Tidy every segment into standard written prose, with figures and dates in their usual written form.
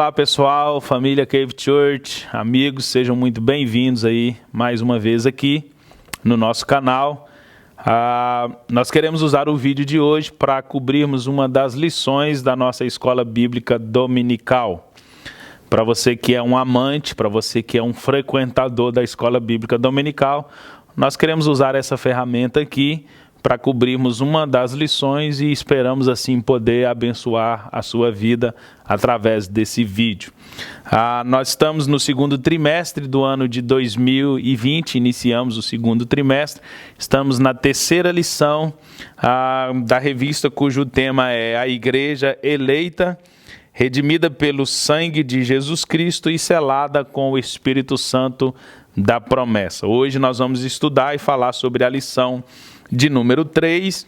Olá pessoal, família Cave Church, amigos, sejam muito bem-vindos aí mais uma vez aqui no nosso canal. Nós queremos usar o vídeo de hoje para cobrirmos uma das lições da nossa escola bíblica dominical. Para você que é um amante, para você que é um frequentador da escola bíblica dominical, nós queremos usar essa ferramenta aqui para cobrirmos uma das lições e esperamos assim poder abençoar a sua vida através desse vídeo. Nós estamos no segundo trimestre do ano de 2020, iniciamos o segundo trimestre, estamos na terceira lição da revista cujo tema é A Igreja Eleita, redimida pelo sangue de Jesus Cristo e selada com o Espírito Santo da promessa. Hoje nós vamos estudar e falar sobre a lição de número 3,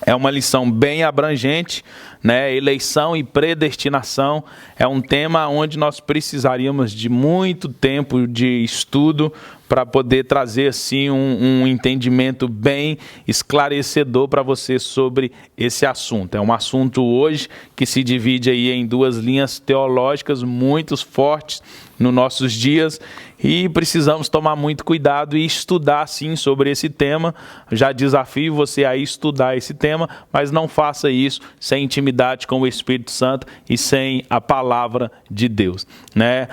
é uma lição bem abrangente, né? Eleição e predestinação é um tema onde nós precisaríamos de muito tempo de estudo para poder trazer assim um entendimento bem esclarecedor para você sobre esse assunto. É um assunto hoje que se divide aí em duas linhas teológicas muito fortes nos nossos dias e precisamos tomar muito cuidado e estudar sim sobre esse tema. Já desafio você a estudar esse tema, mas não faça isso sem intimidade com o Espírito Santo e sem a palavra de Deus, né?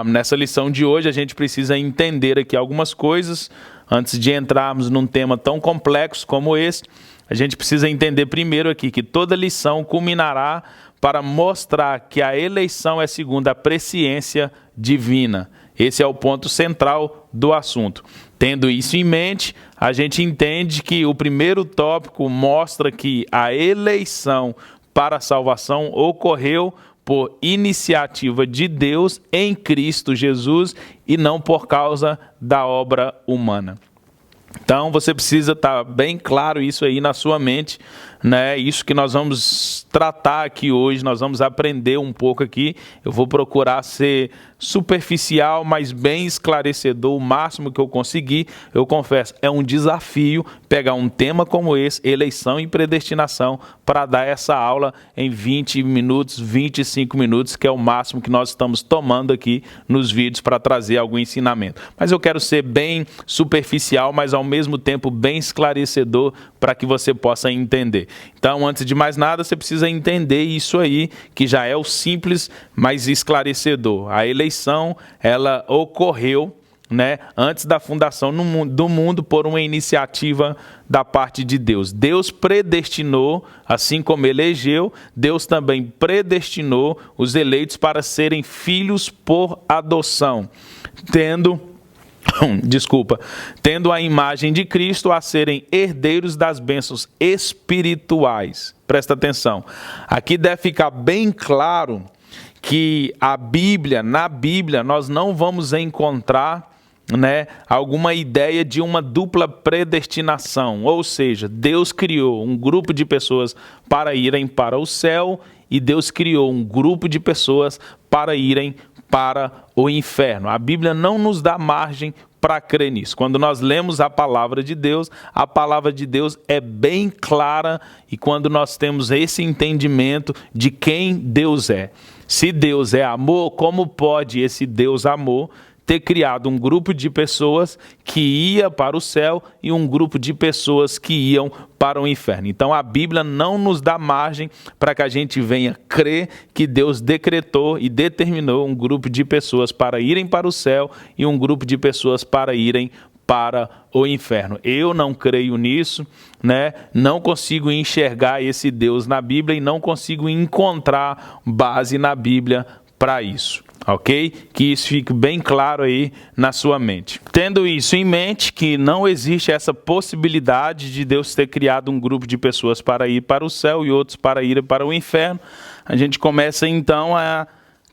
Nessa lição de hoje a gente precisa entender aqui algumas coisas. Antes de entrarmos num tema tão complexo como esse, a gente precisa entender primeiro aqui que toda lição culminará para mostrar que a eleição é segundo a presciência divina. Esse é o ponto central do assunto. Tendo isso em mente, a gente entende que o primeiro tópico mostra que a eleição para a salvação ocorreu por iniciativa de Deus em Cristo Jesus e não por causa da obra humana. Então você precisa estar bem claro isso aí na sua mente, né? Isso que nós vamos tratar aqui hoje, nós vamos aprender um pouco aqui. Eu vou procurar ser superficial, mas bem esclarecedor, o máximo que eu conseguir. Eu confesso, é um desafio pegar um tema como esse, eleição e predestinação, para dar essa aula em 20 minutos, 25 minutos, que é o máximo que nós estamos tomando aqui nos vídeos para trazer algum ensinamento. Mas eu quero ser bem superficial, mas ao mesmo tempo bem esclarecedor para que você possa entender. Então, antes de mais nada, você precisa entender isso aí, que já é o simples, mas esclarecedor. A eleição, ela ocorreu, né, antes da fundação do mundo por uma iniciativa da parte de Deus. Deus predestinou, assim como elegeu, Deus também predestinou os eleitos para serem filhos por adoção, tendo a imagem de Cristo, a serem herdeiros das bênçãos espirituais. Presta atenção. Aqui deve ficar bem claro que na Bíblia, nós não vamos encontrar, né, alguma ideia de uma dupla predestinação. Ou seja, Deus criou um grupo de pessoas para irem para o céu e Deus criou um grupo de pessoas para irem para o inferno. A Bíblia não nos dá margem para crer nisso. Quando nós lemos a palavra de Deus é bem clara, e quando nós temos esse entendimento de quem Deus é. Se Deus é amor, como pode esse Deus amor ter criado um grupo de pessoas que ia para o céu e um grupo de pessoas que iam para o inferno? Então a Bíblia não nos dá margem para que a gente venha crer que Deus decretou e determinou um grupo de pessoas para irem para o céu e um grupo de pessoas para irem para o inferno. Eu não creio nisso, né? Não consigo enxergar esse Deus na Bíblia e não consigo encontrar base na Bíblia para isso. Ok? Que isso fique bem claro aí na sua mente. Tendo isso em mente, que não existe essa possibilidade de Deus ter criado um grupo de pessoas para ir para o céu e outros para ir para o inferno, a gente começa então a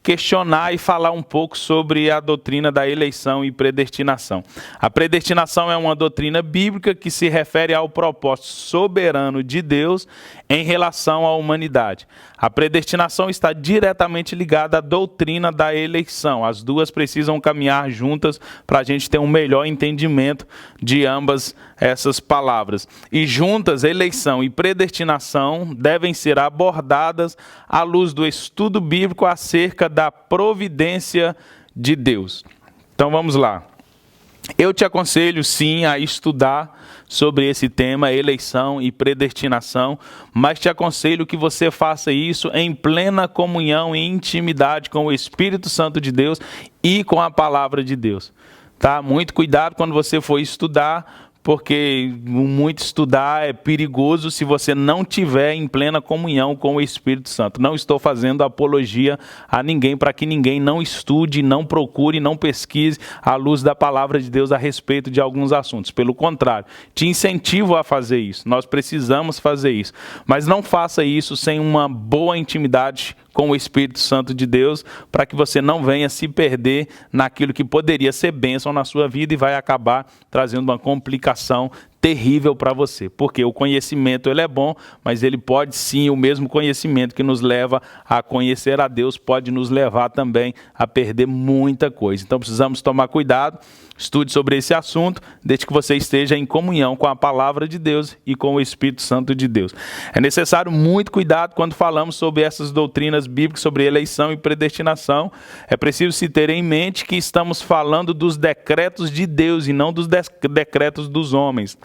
questionar e falar um pouco sobre a doutrina da eleição e predestinação. A predestinação é uma doutrina bíblica que se refere ao propósito soberano de Deus em relação à humanidade. A predestinação está diretamente ligada à doutrina da eleição. As duas precisam caminhar juntas para a gente ter um melhor entendimento de ambas essas palavras. E juntas, eleição e predestinação devem ser abordadas à luz do estudo bíblico acerca da providência de Deus. Então vamos lá. Eu te aconselho sim a estudar sobre esse tema, eleição e predestinação, mas te aconselho que você faça isso em plena comunhão e intimidade com o Espírito Santo de Deus e com a palavra de Deus. Tá? Muito cuidado quando você for estudar, porque muito estudar é perigoso se você não tiver em plena comunhão com o Espírito Santo. Não estou fazendo apologia a ninguém para que ninguém não estude, não procure, não pesquise à luz da palavra de Deus a respeito de alguns assuntos. Pelo contrário, te incentivo a fazer isso. Nós precisamos fazer isso. Mas não faça isso sem uma boa intimidade com o Espírito Santo de Deus, para que você não venha se perder naquilo que poderia ser bênção na sua vida e vai acabar trazendo uma complicação terrível para você. Porque o conhecimento ele é bom, mas ele pode sim, o mesmo conhecimento que nos leva a conhecer a Deus, pode nos levar também a perder muita coisa. Então precisamos tomar cuidado, estude sobre esse assunto, desde que você esteja em comunhão com a palavra de Deus e com o Espírito Santo de Deus. É necessário muito cuidado quando falamos sobre essas doutrinas bíblicas, sobre eleição e predestinação. É preciso se ter em mente que estamos falando dos decretos de Deus e não dos decretos dos homens.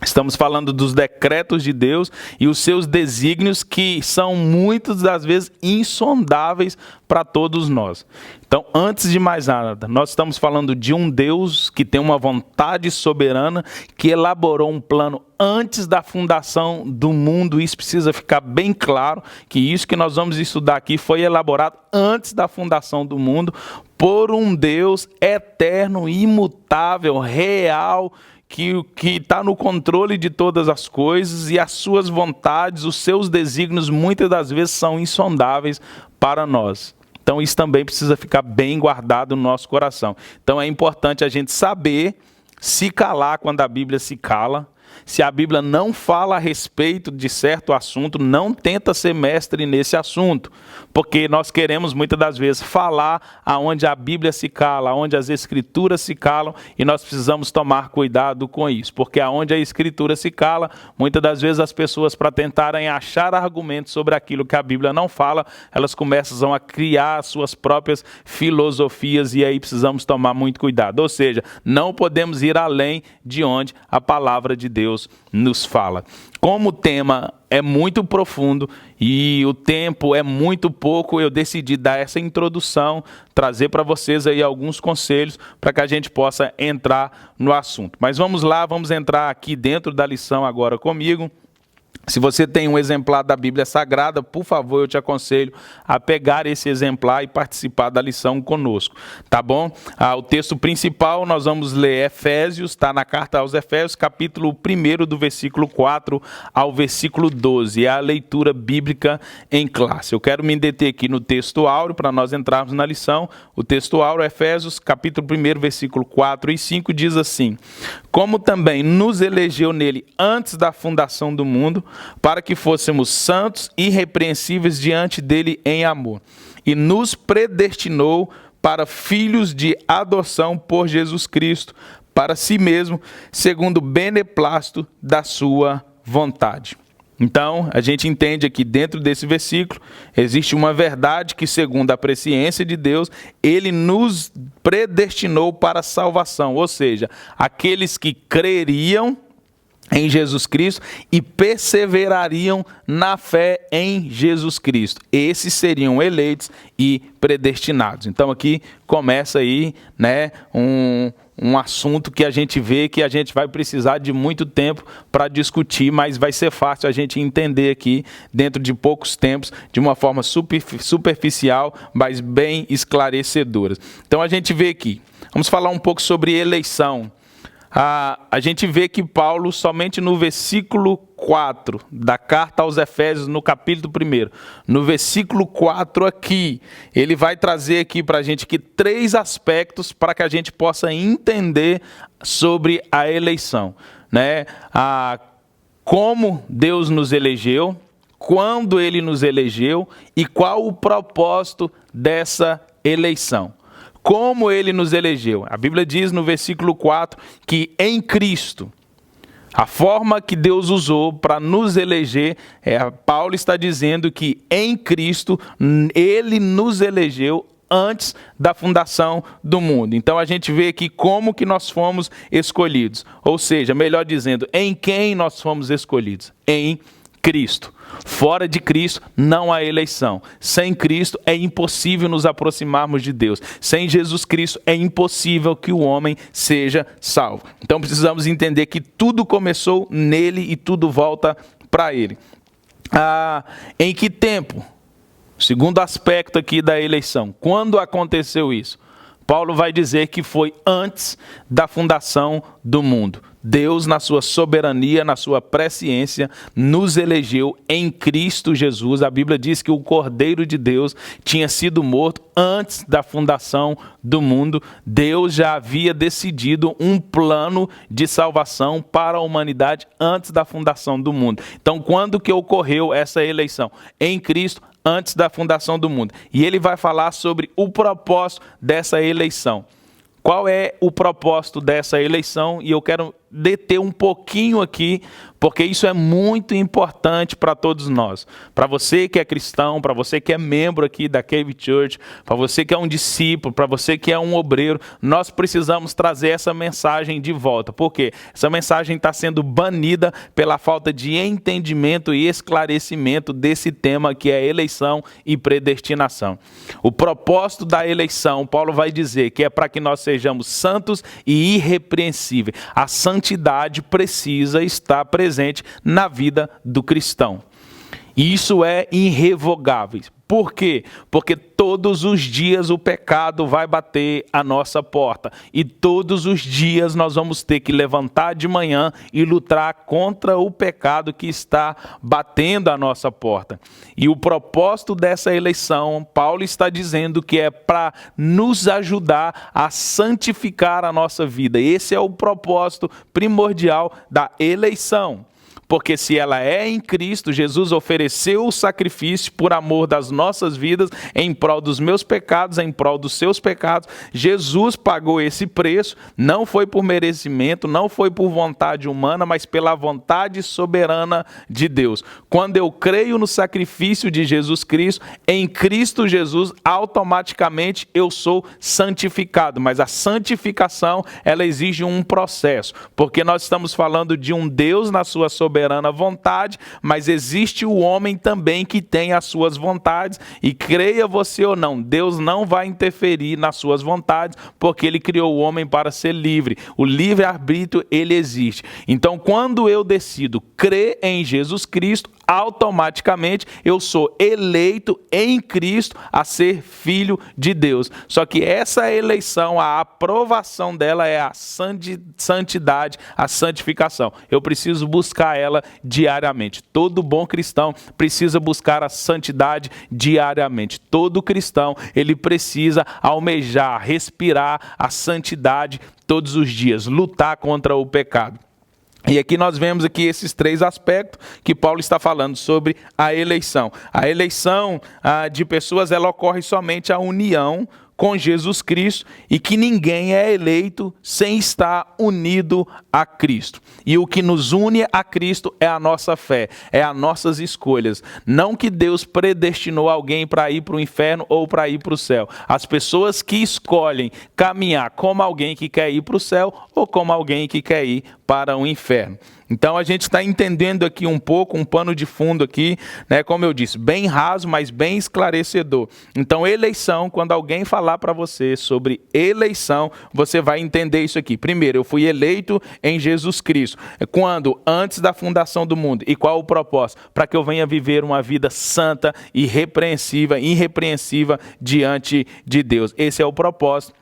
Estamos falando dos decretos de Deus e os seus desígnios, que são muitas das vezes insondáveis para todos nós. Então, antes de mais nada, nós estamos falando de um Deus que tem uma vontade soberana, que elaborou um plano antes da fundação do mundo. Isso precisa ficar bem claro, que isso que nós vamos estudar aqui foi elaborado antes da fundação do mundo, por um Deus eterno, imutável, real, que está no controle de todas as coisas, e as suas vontades, os seus desígnios, muitas das vezes são insondáveis para nós. Então isso também precisa ficar bem guardado no nosso coração. Então é importante a gente saber se calar quando a Bíblia se cala. Se a Bíblia não fala a respeito de certo assunto, não tenta ser mestre nesse assunto, porque nós queremos muitas das vezes falar aonde a Bíblia se cala, aonde as Escrituras se calam, e nós precisamos tomar cuidado com isso, porque aonde a Escritura se cala, muitas das vezes as pessoas, para tentarem achar argumentos sobre aquilo que a Bíblia não fala, elas começam a criar suas próprias filosofias, e aí precisamos tomar muito cuidado. Ou seja, não podemos ir além de onde a palavra de Deus nos fala. Como o tema é muito profundo e o tempo é muito pouco, eu decidi dar essa introdução, trazer para vocês aí alguns conselhos para que a gente possa entrar no assunto. Mas vamos lá, vamos entrar aqui dentro da lição agora comigo. Se você tem um exemplar da Bíblia Sagrada, por favor, eu te aconselho a pegar esse exemplar e participar da lição conosco, tá bom? O texto principal nós vamos ler Efésios, está na carta aos Efésios, capítulo 1, do versículo 4 ao versículo 12, é a leitura bíblica em classe. Eu quero me deter aqui no texto áureo para nós entrarmos na lição. O texto áureo, Efésios, capítulo 1, versículo 4 e 5, diz assim: como também nos elegeu nele antes da fundação do mundo, para que fôssemos santos e irrepreensíveis diante dele em amor, e nos predestinou para filhos de adoção por Jesus Cristo, para si mesmo, segundo o beneplácito da sua vontade. Então, a gente entende aqui dentro desse versículo, existe uma verdade que, segundo a presciência de Deus, ele nos predestinou para a salvação, ou seja, aqueles que creriam em Jesus Cristo e perseverariam na fé em Jesus Cristo. Esses seriam eleitos e predestinados. Então aqui começa aí, né, um assunto que a gente vê que a gente vai precisar de muito tempo para discutir, mas vai ser fácil a gente entender aqui dentro de poucos tempos, de uma forma superficial, mas bem esclarecedora. Então a gente vê aqui, vamos falar um pouco sobre eleição. A gente vê que Paulo, somente no versículo 4 da carta aos Efésios, no capítulo 1, no versículo 4 aqui, ele vai trazer aqui para a gente aqui 3 aspectos para que a gente possa entender sobre a eleição, né? Como Deus nos elegeu, quando ele nos elegeu e qual o propósito dessa eleição. Como ele nos elegeu. A Bíblia diz no versículo 4 que em Cristo A forma que Deus usou para nos eleger, Paulo está dizendo que em Cristo, Ele nos elegeu antes da fundação do mundo. Então a gente vê aqui como que nós fomos escolhidos. Ou seja, melhor dizendo, em quem nós fomos escolhidos? Em Cristo. Fora de Cristo não há eleição. Sem Cristo é impossível nos aproximarmos de Deus. Sem Jesus Cristo é impossível que o homem seja salvo. Então precisamos entender que tudo começou nele e tudo volta para ele. Em que tempo? Segundo aspecto aqui da eleição. Quando aconteceu isso? Paulo vai dizer que foi antes da fundação do mundo. Deus, na sua soberania, na sua presciência, nos elegeu em Cristo Jesus. A Bíblia diz que o Cordeiro de Deus tinha sido morto antes da fundação do mundo. Deus já havia decidido um plano de salvação para a humanidade antes da fundação do mundo. Então, quando que ocorreu essa eleição? Em Cristo, antes da fundação do mundo. E ele vai falar sobre o propósito dessa eleição. Qual é o propósito dessa eleição? E eu quero deter um pouquinho aqui, porque isso é muito importante para todos nós. Para você que é cristão, para você que é membro aqui da Cave Church, para você que é um discípulo, para você que é um obreiro, nós precisamos trazer essa mensagem de volta. Por quê? Essa mensagem está sendo banida pela falta de entendimento e esclarecimento desse tema que é eleição e predestinação. O propósito da eleição, Paulo vai dizer que é para que nós sejamos santos e irrepreensíveis. A santidade precisa estar presente na vida do cristão. E isso é irrevogável. Por quê? Porque todos os dias o pecado vai bater a nossa porta. E todos os dias nós vamos ter que levantar de manhã e lutar contra o pecado que está batendo a nossa porta. E o propósito dessa eleição, Paulo está dizendo que é para nos ajudar a santificar a nossa vida. Esse é o propósito primordial da eleição. Porque se ela é em Cristo, Jesus ofereceu o sacrifício por amor das nossas vidas, em prol dos meus pecados, em prol dos seus pecados. Jesus pagou esse preço, não foi por merecimento, não foi por vontade humana, mas pela vontade soberana de Deus. Quando eu creio no sacrifício de Jesus Cristo, em Cristo Jesus, automaticamente eu sou santificado. Mas a santificação, ela exige um processo, porque nós estamos falando de um Deus na sua soberana vontade, mas existe o homem também que tem as suas vontades, e creia você ou não, Deus não vai interferir nas suas vontades, porque Ele criou o homem para ser livre. O livre-arbítrio, ele existe. Então, quando eu decido crer em Jesus Cristo, automaticamente eu sou eleito em Cristo a ser filho de Deus. Só que essa eleição, a aprovação dela é a santidade, a santificação. Eu preciso buscar ela diariamente. Todo bom cristão precisa buscar a santidade diariamente. Todo cristão, ele precisa almejar, respirar a santidade todos os dias, lutar contra o pecado. E aqui nós vemos aqui esses três aspectos que Paulo está falando sobre a eleição. A eleição de pessoas, ela ocorre somente a união com Jesus Cristo, e que ninguém é eleito sem estar unido a Cristo. E o que nos une a Cristo é a nossa fé, é as nossas escolhas. Não que Deus predestinou alguém para ir para o inferno ou para ir para o céu. As pessoas que escolhem caminhar como alguém que quer ir para o céu ou como alguém que quer ir para o inferno. Então a gente está entendendo aqui um pouco, um pano de fundo aqui, né? Como eu disse, bem raso, mas bem esclarecedor. Então eleição, quando alguém falar para você sobre eleição, você vai entender isso aqui. Primeiro, eu fui eleito em Jesus Cristo. Quando? Antes da fundação do mundo. E qual o propósito? Para que eu venha viver uma vida santa, irrepreensível diante de Deus. Esse é o propósito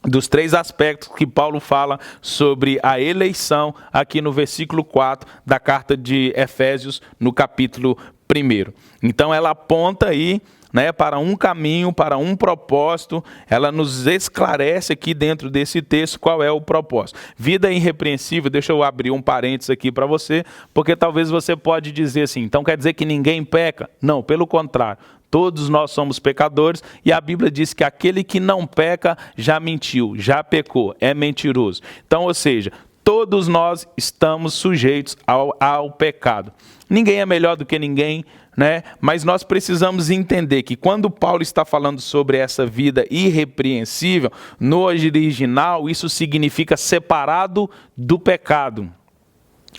dos três aspectos que Paulo fala sobre a eleição aqui no versículo 4 da carta de Efésios, no capítulo 1. Então ela aponta aí, né, para um caminho, para um propósito. Ela nos esclarece aqui dentro desse texto qual é o propósito. Vida irrepreensível, deixa eu abrir um parênteses aqui para você, porque talvez você pode dizer assim, então quer dizer que ninguém peca? Não, pelo contrário. Todos nós somos pecadores, e a Bíblia diz que aquele que não peca já mentiu, já pecou, é mentiroso. Então, ou seja, todos nós estamos sujeitos ao pecado. Ninguém é melhor do que ninguém, né? Mas nós precisamos entender que quando Paulo está falando sobre essa vida irrepreensível, no original isso significa separado do pecado.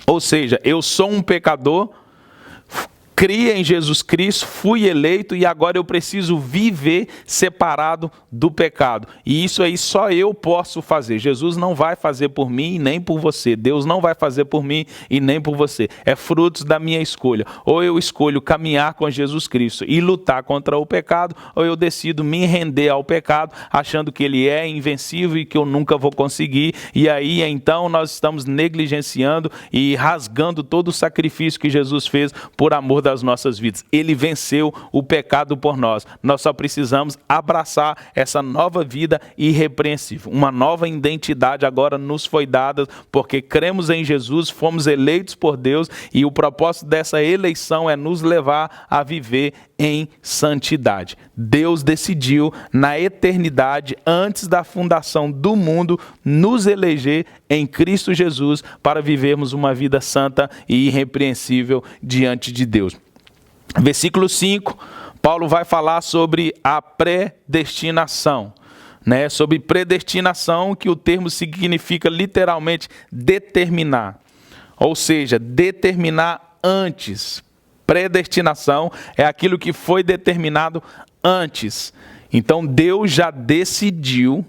Ou seja, eu sou um pecador, criei em Jesus Cristo, fui eleito e agora eu preciso viver separado do pecado. E isso aí só eu posso fazer. Jesus não vai fazer por mim e nem por você. Deus não vai fazer por mim e nem por você. É frutos da minha escolha. Ou eu escolho caminhar com Jesus Cristo e lutar contra o pecado, ou eu decido me render ao pecado, achando que ele é invencível e que eu nunca vou conseguir. E aí, então, nós estamos negligenciando e rasgando todo o sacrifício que Jesus fez por amor das nossas vidas. Ele venceu o pecado por nós. Nós só precisamos abraçar essa nova vida irrepreensível. Uma nova identidade agora nos foi dada porque cremos em Jesus, fomos eleitos por Deus e o propósito dessa eleição é nos levar a viver em santidade. Deus decidiu na eternidade, antes da fundação do mundo, nos eleger em Cristo Jesus para vivermos uma vida santa e irrepreensível diante de Deus. Versículo 5, Paulo vai falar sobre a predestinação, né? Sobre predestinação, que o termo significa literalmente determinar, ou seja, determinar antes. Predestinação é aquilo que foi determinado antes. Então Deus já decidiu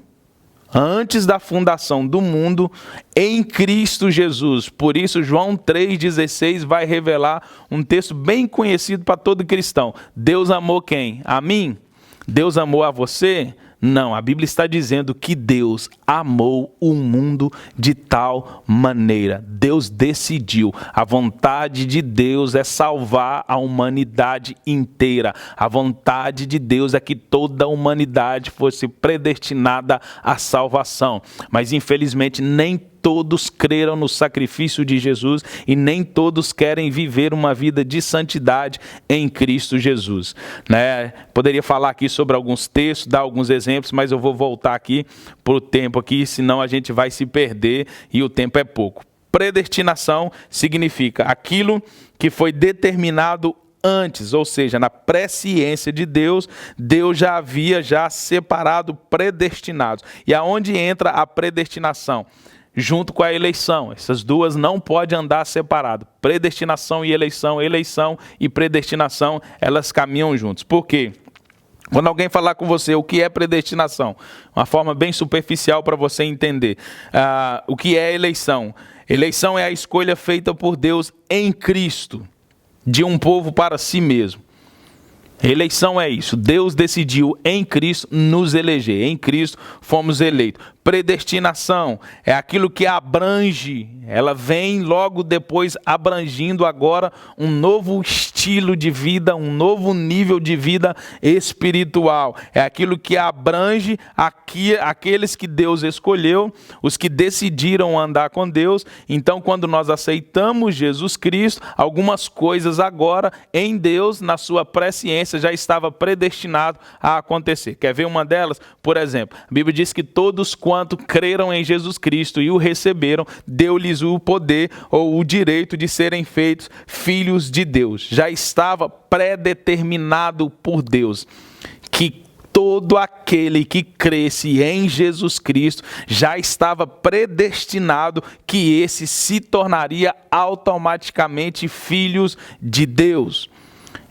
antes da fundação do mundo, em Cristo Jesus. Por isso, João 3,16 vai revelar um texto bem conhecido para todo cristão. Deus amou quem? A mim? Deus amou a você? Não, a Bíblia está dizendo que Deus amou o mundo de tal maneira. Deus decidiu. A vontade de Deus é salvar a humanidade inteira. A vontade de Deus é que toda a humanidade fosse predestinada à salvação. Mas, infelizmente, nem todos creram no sacrifício de Jesus e nem todos querem viver uma vida de santidade em Cristo Jesus, né? Poderia falar aqui sobre alguns textos, dar alguns exemplos, mas eu vou voltar aqui para o tempo aqui, senão a gente vai se perder e o tempo é pouco. Predestinação significa aquilo que foi determinado antes, ou seja, na presciência de Deus, Deus já havia separado predestinados. E aonde entra a predestinação? Junto com a eleição. Essas duas não podem andar separado. Predestinação e eleição, eleição e predestinação, elas caminham juntos. Por quê? Quando alguém falar com você o que é predestinação, uma forma bem superficial para você entender. O que é eleição? Eleição é a escolha feita por Deus em Cristo, de um povo para si mesmo. Eleição é isso. Deus decidiu em Cristo nos eleger. Em Cristo fomos eleitos. Predestinação é aquilo que abrange, ela vem logo depois abrangindo agora um novo estilo de vida, um novo nível de vida espiritual. É aquilo que abrange aqueles que Deus escolheu, os que decidiram andar com Deus. Então, quando nós aceitamos Jesus Cristo, algumas coisas agora em Deus, na sua presciência, já estava predestinado a acontecer. Quer ver uma delas? Por exemplo, a Bíblia diz que todos quanto creram em Jesus Cristo e o receberam, deu-lhes o poder ou o direito de serem feitos filhos de Deus. Já estava predeterminado por Deus que todo aquele que cresce em Jesus Cristo já estava predestinado que esse se tornaria automaticamente filhos de Deus.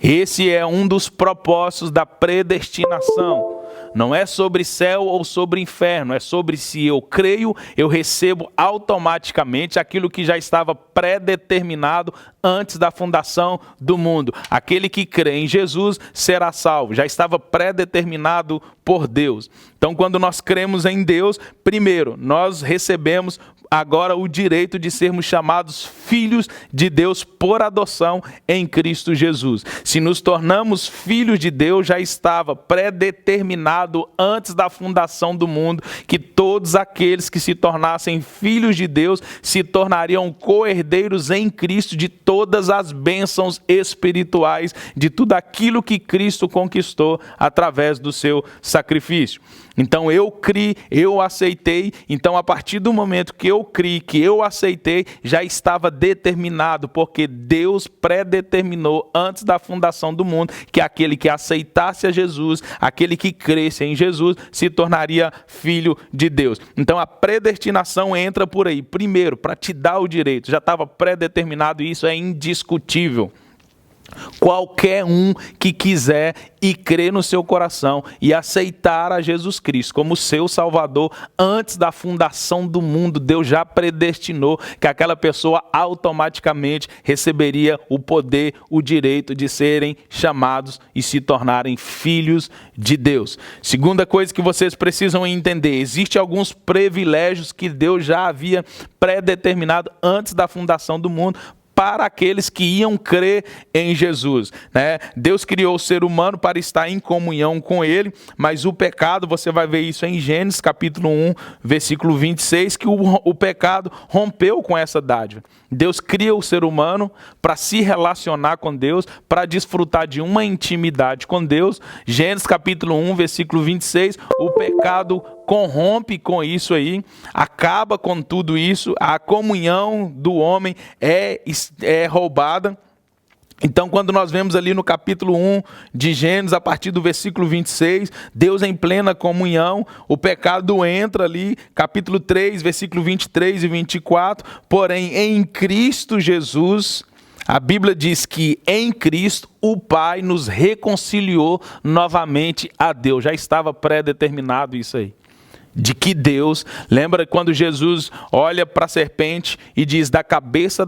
Esse é um dos propósitos da predestinação. Não é sobre céu ou sobre inferno, é sobre se eu creio, eu recebo automaticamente aquilo que já estava predeterminado antes da fundação do mundo. Aquele que crê em Jesus será salvo, já estava predeterminado por Deus. Então, quando nós cremos em Deus, primeiro, nós recebemos agora o direito de sermos chamados filhos de Deus por adoção em Cristo Jesus. Se nos tornamos filhos de Deus, já estava predeterminado antes da fundação do mundo que todos aqueles que se tornassem filhos de Deus se tornariam co-herdeiros em Cristo de todas as bênçãos espirituais, de tudo aquilo que Cristo conquistou através do seu sacrifício. Então eu criei, eu aceitei. Então a partir do momento que eu criei, que eu aceitei, já estava determinado, porque Deus predeterminou antes da fundação do mundo que aquele que aceitasse a Jesus, aquele que cresce em Jesus, se tornaria filho de Deus. Então a predestinação entra por aí. Primeiro, para te dar o direito, já estava predeterminado e isso é indiscutível. Qualquer um que quiser e crer no seu coração e aceitar a Jesus Cristo como seu Salvador, antes da fundação do mundo, Deus já predestinou que aquela pessoa automaticamente receberia o poder, o direito de serem chamados e se tornarem filhos de Deus. Segunda coisa que vocês precisam entender, existem alguns privilégios que Deus já havia predeterminado antes da fundação do mundo, para aqueles que iam crer em Jesus, né? Deus criou o ser humano para estar em comunhão com Ele, mas o pecado, você vai ver isso em Gênesis capítulo 1, versículo 26, que o pecado rompeu com essa dádiva. Deus cria o ser humano para se relacionar com Deus, para desfrutar de uma intimidade com Deus. Gênesis capítulo 1, versículo 26, o pecado corrompe com isso aí, acaba com tudo isso, a comunhão do homem é roubada. Então, quando nós vemos ali no capítulo 1 de Gênesis, a partir do versículo 26, Deus em plena comunhão, o pecado entra ali, capítulo 3, versículo 23 e 24, porém em Cristo Jesus, a Bíblia diz que em Cristo o Pai nos reconciliou novamente a Deus, já estava pré-determinado isso aí. De que Deus, lembra quando Jesus olha para a serpente e diz, da cabeça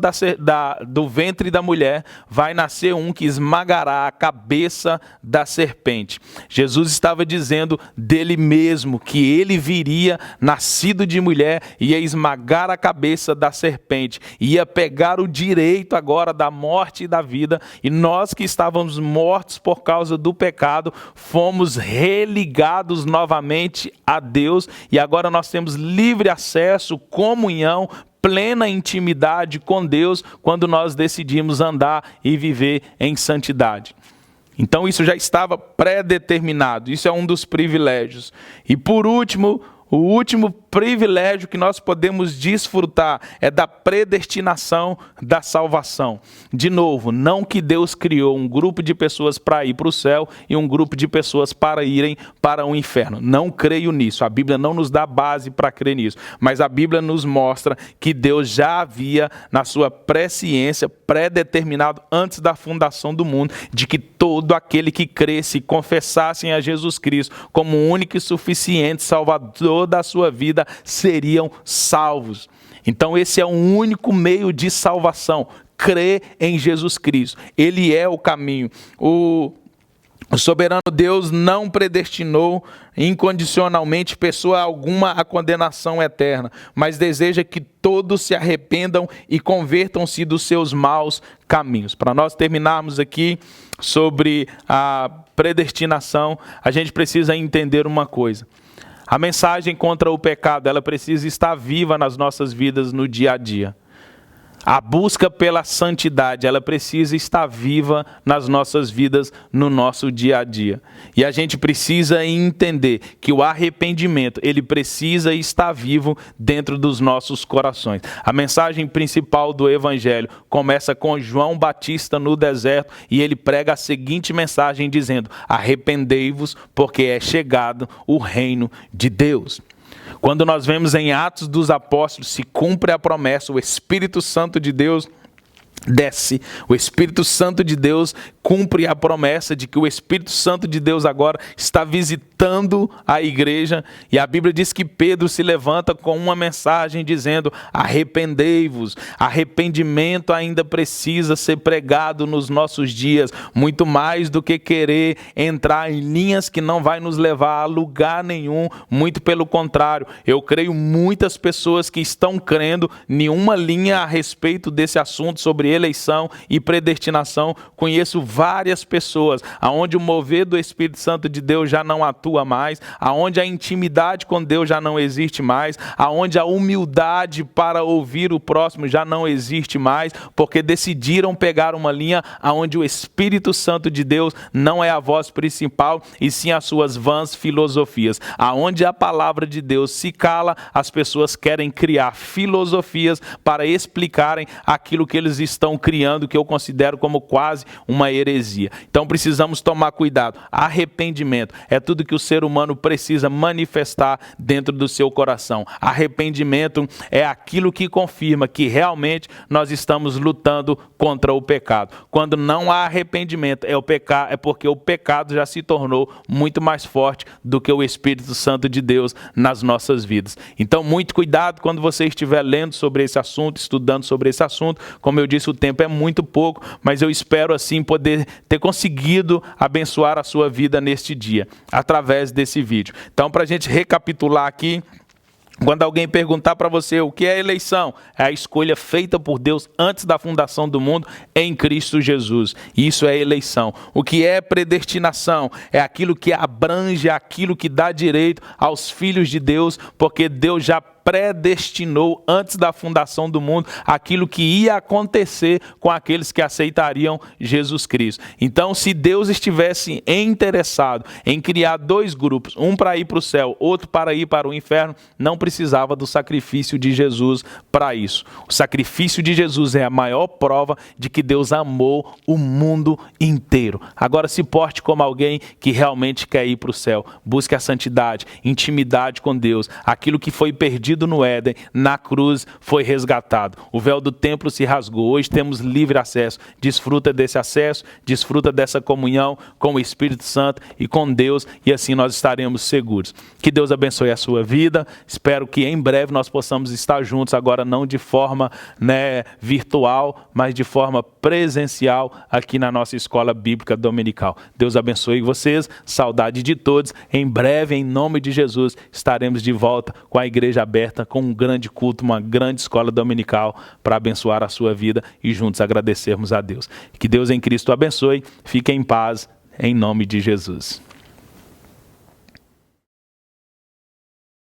do ventre da mulher vai nascer um que esmagará a cabeça da serpente. Jesus estava dizendo dele mesmo, que ele viria nascido de mulher, ia esmagar a cabeça da serpente, ia pegar o direito agora da morte e da vida, e nós que estávamos mortos por causa do pecado, fomos religados novamente a Deus, e agora nós temos livre acesso, comunhão, plena intimidade com Deus quando nós decidimos andar e viver em santidade. Então isso já estava pré-determinado, isso é um dos privilégios. E por último, o último privilégio que nós podemos desfrutar é da predestinação da salvação. De novo, não que Deus criou um grupo de pessoas para ir para o céu e um grupo de pessoas para irem para o inferno. Não creio nisso. A Bíblia não nos dá base para crer nisso. Mas a Bíblia nos mostra que Deus já havia, na sua presciência, predeterminado antes da fundação do mundo, de que todo aquele que cresce e confessassem a Jesus Cristo como o único e suficiente Salvador da sua vida, seriam salvos. Então esse é o único meio de salvação, crer em Jesus Cristo. Ele é o caminho. O soberano Deus não predestinou incondicionalmente pessoa alguma à condenação eterna, mas deseja que todos se arrependam e convertam-se dos seus maus caminhos. Para nós terminarmos aqui sobre a predestinação, a gente precisa entender uma coisa. A mensagem contra o pecado, ela precisa estar viva nas nossas vidas no dia a dia. A busca pela santidade, ela precisa estar viva nas nossas vidas, no nosso dia a dia. E a gente precisa entender que o arrependimento, ele precisa estar vivo dentro dos nossos corações. A mensagem principal do Evangelho começa com João Batista no deserto e ele prega a seguinte mensagem dizendo: arrependei-vos porque é chegado o reino de Deus. Quando nós vemos em Atos dos Apóstolos, se cumpre a promessa, o Espírito Santo de Deus desce, o Espírito Santo de Deus cumpre a promessa de que o Espírito Santo de Deus agora está visitando a igreja, e a Bíblia diz que Pedro se levanta com uma mensagem dizendo: arrependei-vos. Arrependimento ainda precisa ser pregado nos nossos dias, muito mais do que querer entrar em linhas que não vai nos levar a lugar nenhum, muito pelo contrário. Eu creio muitas pessoas que estão crendo em uma linha a respeito desse assunto sobre eleição e predestinação. Conheço várias pessoas, aonde o mover do Espírito Santo de Deus já não atua mais, aonde a intimidade com Deus já não existe mais, aonde a humildade para ouvir o próximo já não existe mais, porque decidiram pegar uma linha aonde o Espírito Santo de Deus não é a voz principal, e sim as suas vãs filosofias. Aonde a palavra de Deus se cala, as pessoas querem criar filosofias para explicarem aquilo que eles estão criando, que eu considero como quase uma heresia. Então precisamos tomar cuidado. Arrependimento é tudo que o ser humano precisa manifestar dentro do seu coração. Arrependimento é aquilo que confirma que realmente nós estamos lutando contra o pecado. Quando não há arrependimento, é porque o pecado já se tornou muito mais forte do que o Espírito Santo de Deus nas nossas vidas. Então, muito cuidado quando você estiver lendo sobre esse assunto, estudando sobre esse assunto. Como eu disse, o tempo é muito pouco, mas eu espero assim poder ter conseguido abençoar a sua vida neste dia, através desse vídeo. Então, para a gente recapitular aqui, quando alguém perguntar para você o que é eleição, é a escolha feita por Deus antes da fundação do mundo em Cristo Jesus. Isso é eleição. O que é predestinação? É aquilo que abrange, aquilo que dá direito aos filhos de Deus, porque Deus já predestinou antes da fundação do mundo aquilo que ia acontecer com aqueles que aceitariam Jesus Cristo. Então, se Deus estivesse interessado em criar dois grupos, um para ir para o céu, outro para ir para o inferno, não precisava do sacrifício de Jesus para isso. O sacrifício de Jesus é a maior prova de que Deus amou o mundo inteiro. Agora, se porte como alguém que realmente quer ir para o céu. Busque a santidade, intimidade com Deus. Aquilo que foi perdido no Éden, na cruz, foi resgatado. O véu do templo se rasgou. Hoje temos livre acesso. Desfruta desse acesso, desfruta dessa comunhão com o Espírito Santo e com Deus, e assim nós estaremos seguros. Que Deus abençoe a sua vida. Espero que em breve nós possamos estar juntos, agora não de forma virtual, mas de forma presencial aqui na nossa escola bíblica dominical. Deus abençoe vocês. Saudade de todos. Em breve, em nome de Jesus, estaremos de volta com a igreja aberta, com um grande culto, uma grande escola dominical para abençoar a sua vida e juntos agradecermos a Deus. Que Deus em Cristo abençoe. Fique em paz, em nome de Jesus.